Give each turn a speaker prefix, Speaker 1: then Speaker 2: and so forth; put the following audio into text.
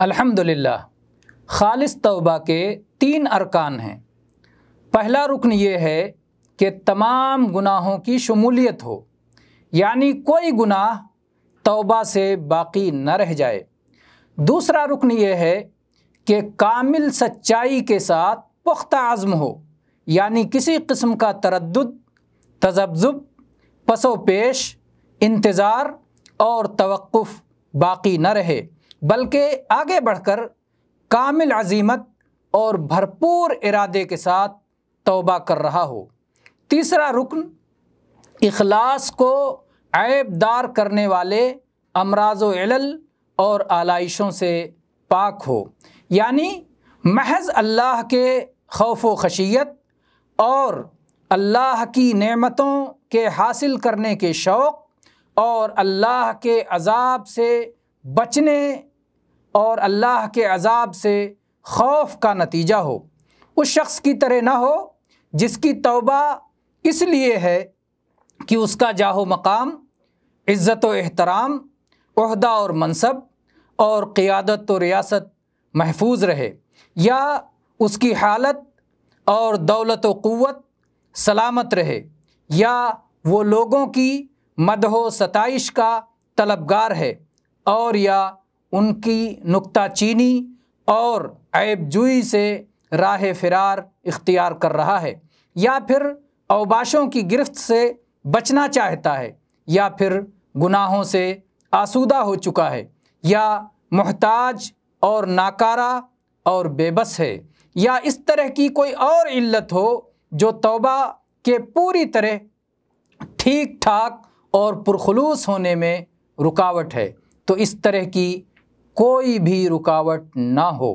Speaker 1: الحمدللہ، خالص توبہ کے 3 ارکان ہیں۔ پہلا رکن یہ ہے کہ تمام گناہوں کی شمولیت ہو، یعنی کوئی گناہ توبہ سے باقی نہ رہ جائے۔ دوسرا رکن یہ ہے کہ کامل سچائی کے ساتھ پختہ عزم ہو، یعنی کسی قسم کا تردد، تذبذب، پس و پیش، انتظار اور توقف باقی نہ رہے، بلکہ آگے بڑھ کر کامل عزیمت اور بھرپور ارادے کے ساتھ توبہ کر رہا ہو۔ تیسرا رکن اخلاص کو عیب دار کرنے والے امراض و علل اور آلائشوں سے پاک ہو، یعنی محض اللہ کے خوف و خشیت اور اللہ کی نعمتوں کے حاصل کرنے کے شوق اور اللہ کے عذاب سے بچنے اور اللہ کے عذاب سے خوف کا نتیجہ ہو۔ اس شخص کی طرح نہ ہو جس کی توبہ اس لیے ہے کہ اس کا جاہ و مقام، عزت و احترام، عہدہ اور منصب اور قیادت و ریاست محفوظ رہے، یا اس کی حالت اور دولت و قوت سلامت رہے، یا وہ لوگوں کی مدح و ستائش کا طلبگار ہے، اور یا ان کی نکتہ چینی اور عیب جوئی سے راہ فرار اختیار کر رہا ہے، یا پھر اوباشوں کی گرفت سے بچنا چاہتا ہے، یا پھر گناہوں سے آسودہ ہو چکا ہے، یا محتاج اور ناکارہ اور بے بس ہے، یا اس طرح کی کوئی اور علت ہو جو توبہ کے پوری طرح ٹھیک ٹھاک اور پرخلوص ہونے میں رکاوٹ ہے، تو اس طرح کی کوئی بھی رکاوٹ نہ ہو۔